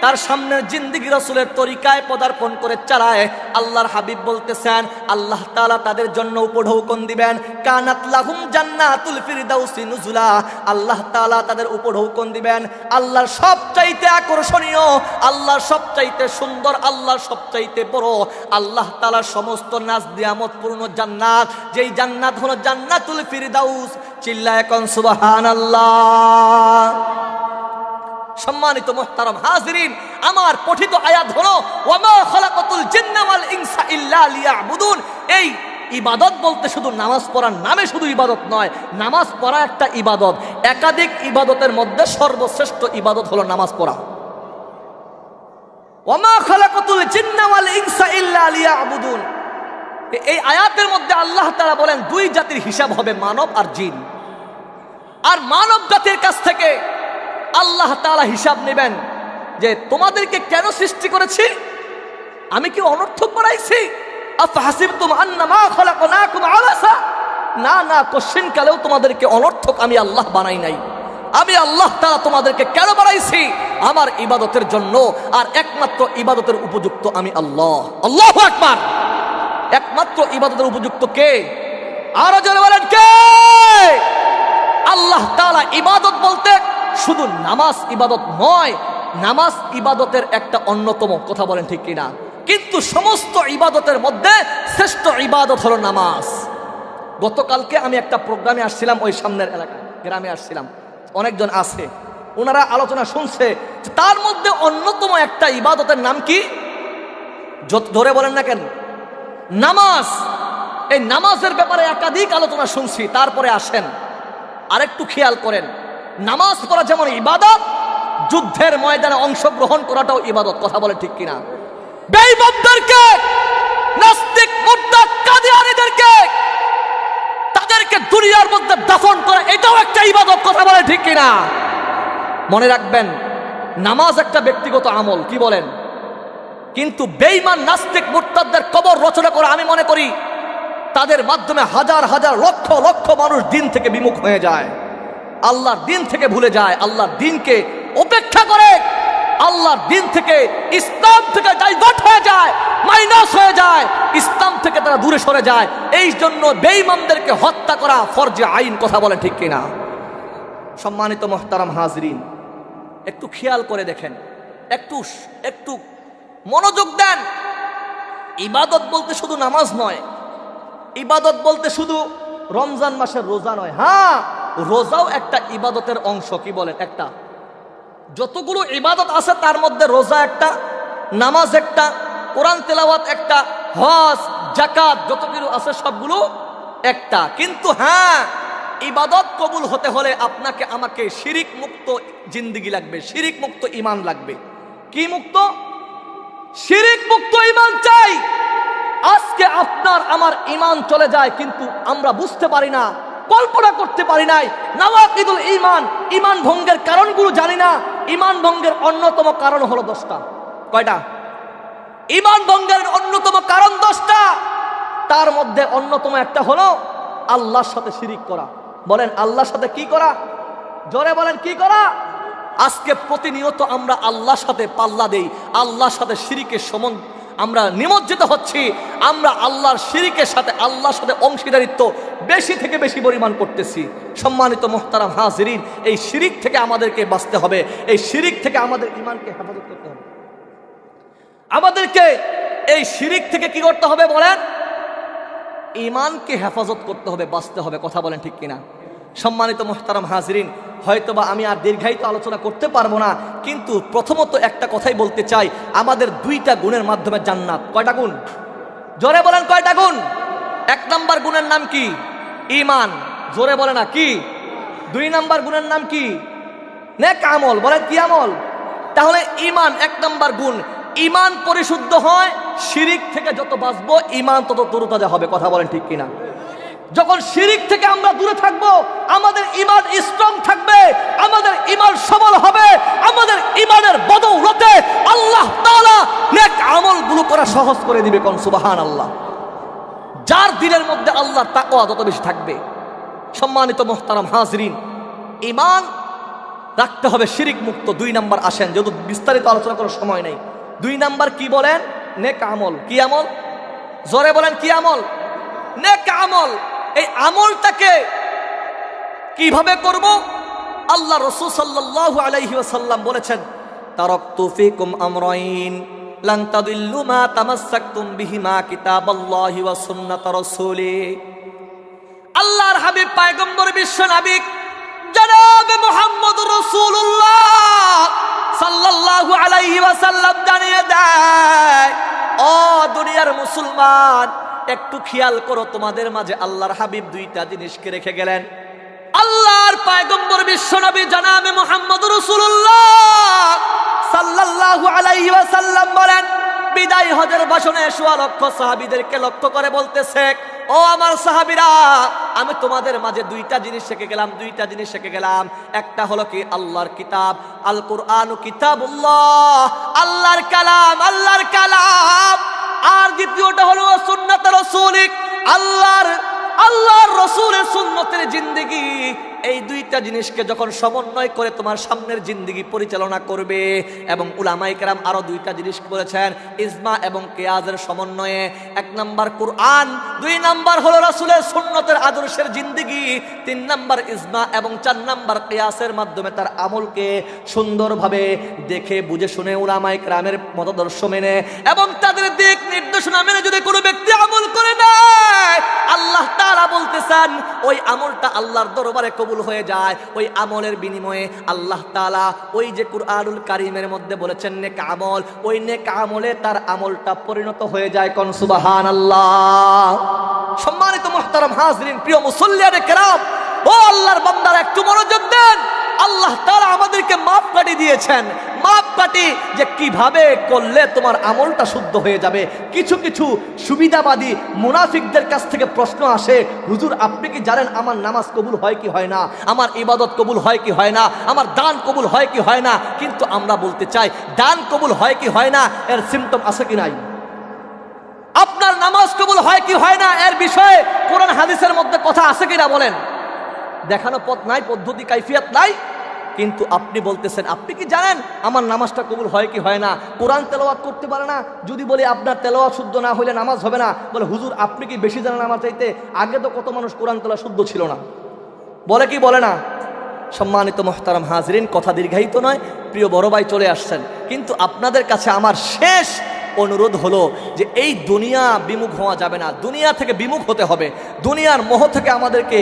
তার সামনের জিন্দেগি রাসূলের তরিকায় পদার্পণ করে চালায়, আল্লাহর হাবিব বলতেছেন আল্লাহ তাআলা তাদের জন্য উপঢৌকন দিবেন। কানাত লাহুম জান্নাতুল ফিরদাউসি নুজুলা। আল্লাহ তাআলা তাদের উপঢৌকন দিবেন আল্লাহর সবচাইতে আকর্ষণীয়, আল্লাহর সবচাইতে সুন্দর, আল্লাহর সবচাইতে বড়, আল্লাহ তাআলার সমস্ত নাজ নিয়ামত পূর্ণ জান্নাত। যেই জান্নাত হলো জান্নাতুল ফিরদাউস। চিল্লায় কোন সুবহানাল্লাহ। সম্মানিত মুহতারাম হাজিরিন, আমার পঠিত আয়াত হলো ওয়ামা খালাকাতুল জিন্না ওয়াল ইনসা ইল্লা লিয়াবুদুন। এই ইবাদত বলতে শুধু নামাজ পড়ার নামে শুধু ইবাদত নয়, নামাজ পড়া একটা ইবাদত। একাধিক ইবাদতের মধ্যে সর্বশ্রেষ্ঠ ইবাদত হলো নামাজ পড়া। ওয়ামা খালাকাতুল জিন্না ওয়াল ইনসা ইল্লা লিয়াবুদুন। এই আয়াতের মধ্যে আল্লাহ তাআলা বলেন দুই জাতির হিসাব হবে, মানব আর জিন। আর মানব জাতির কাছ থেকে আল্লাহ তাআলা হিসাব নেবেন যে তোমাদেরকে কেন সৃষ্টি করেছি, আমি কি অনর্থক বানাইছি? আফহাসিবতুম আন্নামা খলাকনাকুম আবাসা, না না, কোশ্চেন কালেও তোমাদেরকে অনর্থক আমি আল্লাহ বানাই নাই। আমি আল্লাহ তাআলা তোমাদেরকে কেন বানাইছি? আমার ইবাদতের জন্য, আর একমাত্র ইবাদতের উপযুক্ত আমি আল্লাহ। আল্লাহু আকবার। একমাত্র ইবাদতের উপযুক্ত কে? আরো জোরে বলেন কে? আল্লাহ তাআলা। ইবাদত বলতে শুধু নামাজ ইবাদত নয়, নামাজ ইবাদতের একটা অন্যতম, কথা বলেন ঠিক কিনা? কিন্তু সমস্ত ইবাদতের মধ্যে শ্রেষ্ঠ ইবাদত হলো নামাজ। গতকালকে আমি একটা প্রোগ্রামে আসছিলাম, ওই সামনের এলাকায় গ্রামে আসছিলাম, অনেকজন আছে, ওনারা আলোচনা শুনছে, তার মধ্যে অন্যতম একটা ইবাদতের নাম কি? ধরে বলেন না কেন? নামাজ। এই নামাজের ব্যাপারে একাধিক আলোচনা শুনছি। তারপরে আসেন আরেকটু খেয়াল করেন, নামাজ পড়া যেমন ইবাদত, যুদ্ধের ময়দানে অংশগ্রহণ করাটাও ইবাদত, কথা বলে ঠিক কিনা? বেঈমানদেরকে, নাস্তিক, মুরতাদ, কাদিয়ানীদেরকে, তাদেরকে দুনিয়ার মধ্যে দাফন করা, এটাও একটা ইবাদত, কথা বলে ঠিক কিনা? মনে রাখবেন, নামাজ একটা ব্যক্তিগত আমল, কি বলেন? কিন্তু বেঈমান, নাস্তিক, মুরতাদদের কবর রচনা করা, আমি মনে করি তাদের মাধ্যমে হাজার হাজার লক্ষ লক্ষ মানুষ দিন থেকে বিমুখ হয়ে যায়, আল্লাহর দিন থেকে ভুলে যায়, আল্লাহর দিনকে উপেক্ষা করে, আল্লাহর দিন থেকে, ইসলাম থেকে ডাইভার্ট হয়ে যায়, মাইনাস হয়ে যায়, ইসলাম থেকে তারা দূরে সরে যায়। এই জন্য বেঈমানদেরকে হত্যা করা ফরজে আইন, কথা বলে ঠিক কিনা? সম্মানিত মুহতারাম হাজরিন, একটু খেয়াল করে দেখেন, একটু মনোযোগ দেন। ইবাদত বলতে শুধু নামাজ নয়, ইবাদত বলতে শুধু রমজান মাসের রোজা নয়। হ্যাঁ, রোজাও একটা ইবাদতের অংশ, কি বলেন? একটা, যতগুলো ইবাদত আছে তার মধ্যে রোজা একটা, নামাজ একটা, কোরআন তেলাওয়াত একটা, হজ, যাকাত, যতগুলো আছে সবগুলো একটা। কিন্তু হ্যাঁ, ইবাদত কবুল হতে হলে আপনাকে আমাকে শিরিক মুক্ত জিন্দেগি লাগবে, শিরিক মুক্ত ঈমান লাগবে। কি মুক্ত? শিরিক মুক্ত ঈমান চাই। আজকে আপনার আমার ঈমান চলে যায়, কিন্তু আমরা বুঝতে পারি না, কল্পনা করতে পারি নাই। নাওয়াকিদুল ঈমান, ঈমান ভঙ্গের কারণগুলো জানি না। ঈমান ভঙ্গের অন্যতম কারণ হলো 10টা। কয়টা? ঈমান ভঙ্গের অন্যতম কারণ 10টা। তার মধ্যে অন্যতম একটা হলো আল্লাহর সাথে শিরিক করা। বলেন আল্লাহর সাথে কি করা? জোরে বলেন কি করা? আজকে প্রতিনিয়ত আমরা আল্লাহর সাথে পাল্লা দেই, আল্লাহর সাথে শিরিকের সম্বন্ধ আমরা নিমজ্জিত হচ্ছি। আমরা আল্লাহর শিরিকের সাথে, আল্লাহর সাথে অংশীদারিত্ব বেশি থেকে বেশি পরিমাণ করতেছি। সম্মানিত মুহতারাম হাজিরিন, এই শিরিক থেকে আমাদেরকে বাঁচতে হবে, এই শিরিক থেকে আমাদের ঈমানকে হেফাজত করতে হবে। আমাদেরকে এই শিরিক থেকে কি করতে হবে বলেন? ঈমানকে হেফাজত করতে হবে, বাঁচতে হবে, কথা বলেন ঠিক কিনা? সম্মানিত মুহতারাম হাজিরিন, হয়তোবা আমি আর দীর্ঘায়িত আলোচনা করতে পারবো না, কিন্তু প্রথমত একটা কথাই বলতে চাই, আমাদের 2টা গুণের মাধ্যমে জান্নাত। কয়টা গুণ? জোরে বলেন কয়টা গুণ? 1 নাম্বার গুণের নাম কি? ঈমান। জোরে বলে না কি? 2 নাম্বার গুণের নাম কি? নেক আমল। বলেন কি আমল? তাহলে ঈমান 1 নাম্বার গুণ। ঈমান পরিশুদ্ধ হয়, শিরিক থেকে যত বাঁচবো ঈমান তত তরতাজা হবে, কথা বলেন ঠিক কিনা? যখন শিরিক থেকে আমরা দূরে থাকবো, আমাদের ঈমান স্ট্রং থাকবে, আমাদের ঈমান সবল হবে, আমাদের ঈমানের বদৌলতে আল্লাহ তাআলা নেক আমলগুলো করা সহজ করে দিবে। কোন সুবহানাল্লাহ। যার দিলের মধ্যে আল্লাহর তাকওয়া যত বেশি থাকবে। সম্মানিত মুহতারাম হাজিরিন, ঈমান রাখতে হবে শিরিক মুক্ত। 2 নাম্বার আসেন, যেহেতু বিস্তারিত আলোচনা করার সময় নেই। 2 নাম্বার কি বলেন? নেক আমল। কি আমল? জোরে বলেন কি আমল? নেক আমল। এই আমলটাকে কিভাবে করব? আল্লাহ রাসূল সাল্লাল্লাহু আলাইহি ওয়াসাল্লাম বলেছেন, তারাকতু ফিকুম আমরাইন লান তাদিল্লু মা তামাসসাকতুম বিহিমা কিতাবাল্লাহি ওয়া সুন্নাত রাসূলি। আল্লাহর হাবিব পয়গম্বর বিশ্ব নবী জনাব মুহাম্মদুর রাসূলুল্লাহ সাল্লাল্লাহু আলাইহি ওয়াসাল্লাম জানিয়ে দেয়, ও দুনিয়ার মুসলমান, একটু খেয়াল করো, তোমাদের মাঝে আল্লাহর হাবিব 2টা জিনিসকে রেখে গেলেন। আল্লাহর পয়গম্বর বিশ্বনবী জনাবে মুহাম্মদুর রাসূলুল্লাহ সাল্লাল্লাহু আলাইহি ওয়াসাল্লাম বলেন, বিদায় হজের ভাষণে সোয়া লক্ষ সাহাবীদেরকে লক্ষ্য করে বলতেছে, ও আমার সাহাবীরা, আমি তোমাদের মাঝে দুইটা জিনিস শিখে গেলাম। একটা হলো কি আল্লাহর কিতাব, আল কুরআন কিতাবুল্লাহ, আল্লাহর কালাম। আর দ্বিতীয়টা হলো সুন্নাত রাসূলিক, আল্লাহর রাসূলের সুন্নতের জিন্দেগি। এই দুইটা জিনিসকে যখন সমন্বয় করে তোমার সামনের জিন্দেগি পরিচালনা করবে, এবং উলামায়ে কেরাম আরো দুইটা জিনিস বলেছেন, ইজমা এবং কিয়াসের সমন্বয়ে। এক নাম্বার কুরআন, দুই নাম্বার হলো রাসূলের সুন্নতের আদর্শের জিন্দেগি, তিন নাম্বার ইজমা এবং চার নাম্বার কিয়াসের মাধ্যমে তার আমলকে সুন্দরভাবে দেখে বুঝে শুনে উলামায়ে কেরামের মতাদর্শ মেনে এবং তাদের দিক নির্দেশনা মেনে যদি কোনো ব্যক্তি আমল করে নেয়, আল্লাহ তাআলা বলতেছেন ওই আমলটা আল্লাহর দরবারে কবুল হয়ে যায়। ওই আমলের বিনিময়ে আল্লাহ তাআলা ওই যে কুরআনুল কারীমের মধ্যে বলেছেন নেক আমল, ওই নেক আমলে তার আমলটা পরিণত হয়ে যায়। কোন সুবহানাল্লাহ। সম্মানিত মুহতারাম হাজরিন, প্রিয় মুসল্লিয়ানে কেরাম, ও আল্লাহর বান্দারা, একটু মনোযোগ দেন। আল্লাহ তাআলা আমাদেরকে মাপকাঠি দিয়েছেন, মাপকাঠি যে কিভাবে করলে তোমার আমলটা শুদ্ধ হয়ে যাবে। কিছু কিছু সুবিধাবাদী মুনাফিকদের কাছ থেকে প্রশ্ন আসে, হুজুর আপনি কি জানেন আমার নামাজ কবুল হয় কি হয় না, আমার ইবাদত কবুল হয় কি হয় না, আমার দান কবুল হয় কি হয় না। কিন্তু আমরা বলতে চাই, দান কবুল হয় কি হয় না এর সিম্পটম আছে কি নাই? আপনার নামাজ কবুল হয় কি হয় না এর বিষয়ে কোরআন হাদিসের মধ্যে কথা আছে কিনা বলেন? দেখানো পথ নাই, পদ্ধতি কাইফিয়াত নাই। কিন্তু আপনি বলতেছেন, আপনি কি জানেন আমার নামাজটা কবুল হয় কি হয় না? কোরআন তেলাওয়াত করতে পারে না। যদি বলি আপনার তেলাওয়াত শুদ্ধ না হইলে নামাজ হবে না, বলে হুজুর আপনি কি বেশি জানেন আমার চাইতে? আগে তো কত মানুষ কোরআন তেলাওয়াত শুদ্ধ ছিল না, বলে কি বলে না? সম্মানিত মুহতারাম হাজরিন, কথা দীর্ঘায়িত নয়, প্রিয় বড় ভাই চলে আসছেন। কিন্তু আপনাদের কাছে আমার শেষ অনুরোধ হলো যে এই দুনিয়া বিমুখ হওয়া যাবে না, দুনিয়া থেকে বিমুখ হতে হবে। দুনিয়ার মোহ থেকে আমাদেরকে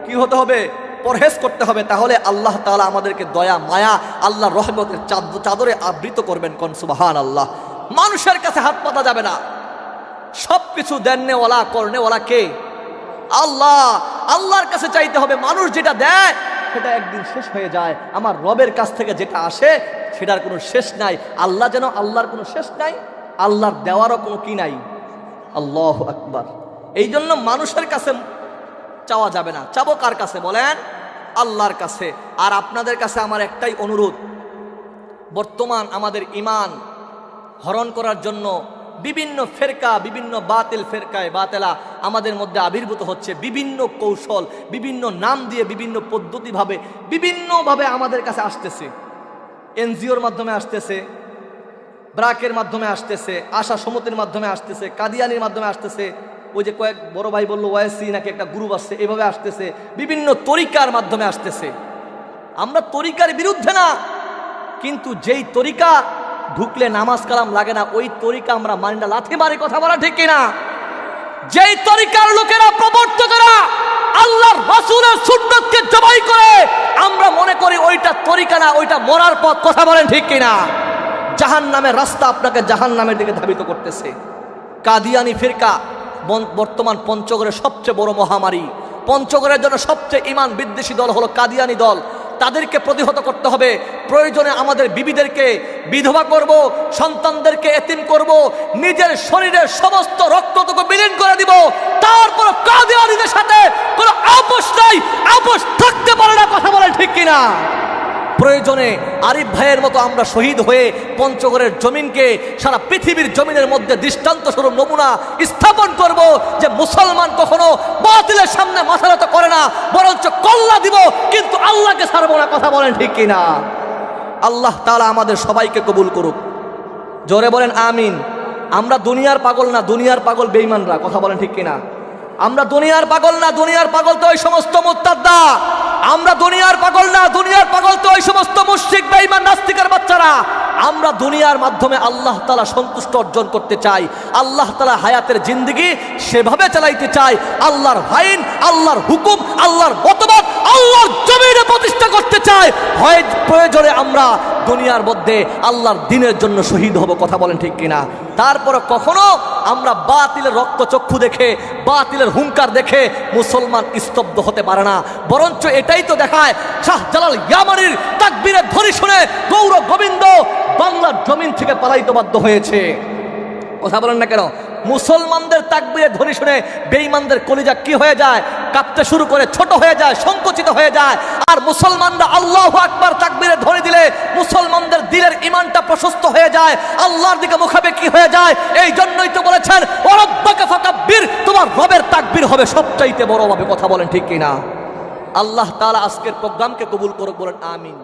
কি হতে হবে? পরহেজ করতে হবে। তাহলে আল্লাহ তাআলা আমাদেরকে দয়া মায়া আল্লাহর রহমতের চাদরে আবৃত করবেন। কোন সুবহানাল্লাহ। মানুষের কাছে হাত পাতা যাবে না। সব কিছু দেননেওয়ালা করনেওয়ালা কে? আল্লাহ। আল্লাহর কাছে চাইতে হবে। মানুষ যেটা দেয় সেটা একদিন শেষ হয়ে যায়। আমার রবের কাছ থেকে যেটা আসে সেটার কোনো শেষ নাই। আল্লাহ যেন, আল্লাহর কোনো শেষ নাই, আল্লাহর দেওয়ারও কোনো কি নাই। আল্লাহু আকবার। এই জন্য মানুষের কাছে চাওয়া যাবে না। চাবো কার কাছে বলেন? আল্লাহর কাছে। আর আপনাদের কাছে আমার একটাই অনুরোধ, বর্তমান আমাদের ঈমান হরণ করার জন্য বিভিন্ন ফেরকা, বিভিন্ন বাতিল ফেরকায় বাতেলা আমাদের মধ্যে আবির্ভূত হচ্ছে। বিভিন্ন কৌশল, বিভিন্ন নাম দিয়ে, বিভিন্ন পদ্ধতিভাবে, বিভিন্নভাবে আমাদের কাছে আসতেছে। এনজিওর মাধ্যমে আসতেছে, ব্রাকের মাধ্যমে আসতেছে, আশা সমিতির মাধ্যমে আসতেছে, কাদিয়ানির মাধ্যমে আসতেছে। ওই যে কয়েক বড় ভাই বললো ওয়াইসি নাকি একটা গ্রুপ আসছে, এভাবে আসতেছে। বিভিন্ন তরিকার মাধ্যমে আসতেছে। আমরা তরিকার বিরুদ্ধে না, কিন্তু যেই তরিকা ঢুকলে নামাজ কালাম লাগে না, ওই তরিকা আমরা মানি না। লাথি মারি, কথা বলা ঠিক কিনা? যেই তরিকার লোকেরা, প্রবর্তকেরা আল্লাহর রাসূলের সুন্নাতকে জবাই করে, আমরা মনে করি ওইটা তরিকা না, ওইটা মরার পথ। কথা বলেন ঠিক কিনা? জাহান্নামের রাস্তা আপনাকে জাহান্নামের দিকে ধাবিত করতেছে। কাদিয়ানি ফিরকা বর্তমান পঞ্চগড়ের সবচেয়ে বড় মহামারী। পঞ্চগড়ের জন্য সবচেয়ে ঈমান বিদ্বেষী দল হলো কাদিয়ানি দল। তাদেরকে প্রতিহত করতে হবে। প্রয়োজনে আমাদের বিবিদেরকে বিধবা করব, সন্তানদেরকে এতিম করব, নিজের শরীরের সমস্ত রক্তটুকু বিলীন করে দিব। তারপর কাদিয়ানীদের সাথে কোনো আপোষ নাই, আপোষ থাকতে পারে না। কথা বলেন ঠিক কিনা? প্রয়োজনে আরিফ ভাইয়ের মতো আমরা শহীদ হয়ে পঞ্চগড়ের জমিনকে সারা পৃথিবীর জমিনের মধ্যে দৃষ্টান্ত স্বরূপ নমুনা স্থাপন করব যে মুসলমান কখনো বাতিলের সামনে মাথা নত করে না, বরঞ্চ কল্লা দিব, কিন্তু আল্লাহকে ছাড়বো না। কথা বলেন ঠিক কিনা? আল্লাহ তাআলা আমাদের সবাইকে কবুল করুক। জোরে বলেন আমিন। আমরা দুনিয়ার পাগল না, দুনিয়ার পাগল বেঈমানরা। কথা বলেন ঠিক কিনা? আমরা দুনিয়ার পাগল না, দুনিয়ার পাগল তো ওই সমস্ত মুরতাদ্দা। আমরা দুনিয়ার পাগল না, দুনিয়ার পাগল তো ওই সমস্ত মুশরিক বেঈমান নাস্তিকের বাচ্চারা। আমরা দুনিয়ার মাধ্যমে আল্লাহ তাআলা সন্তুষ্ট অর্জন করতে চাই। আল্লাহ তাআলা হায়াতের জিন্দেগি সেভাবে চালাইতে চাই, আল্লাহর আইন, আল্লাহর হুকুম, আল্লাহর মতবাদ আল্লাহর জমিনে প্রতিষ্ঠা করতে চাই। হয় প্রয়োজনে আমরা দুনিয়ার মধ্যে আল্লাহর দ্বীনের জন্য শহীদ হব। কথা বলেন ঠিক কিনা? তারপরে কখনো আমরা বাতিলের রক্তচক্ষু দেখে, বাতিলের হুঙ্কার দেখে মুসলমান স্তব্ধ হতে পারে না। বরঞ্চ এটাই তো দেখায়, শাহজালাল ইয়ামানির তাকবীরের ধ্বনি শুনে গৌর গোবিন্দ বাংলার জমিন থেকে পালাইতে বাধ্য হয়েছে। কথা বলেন না কেন? মুসলমানদের তাকবীরের ধ্বনি শুনে বেঈমানদের কলিজা কি হয়ে যায়? কাঁপতে শুরু করে, ছোট হয়ে যায়, সংকুচিত হয়ে যায়। আর মুসলমানরা আল্লাহু আকবার তাকবীরের ধ্বনি দিলে মুসলমানদের দিলের ঈমানটা প্রশস্ত হয়ে যায়, আল্লাহর দিকে মুখাপেক্ষী হয়ে যায়। এই জন্যই তো বলেছেন ওয়া রাব্বাকা ফাকাব্বির, তোমার রবের তাকবীর হবে সবচাইতে বড় হবে। কথা বলেন ঠিক কিনা? আল্লাহ তাআলা আজকের প্রোগ্রামকে কবুল করুক, বলেন আমিন।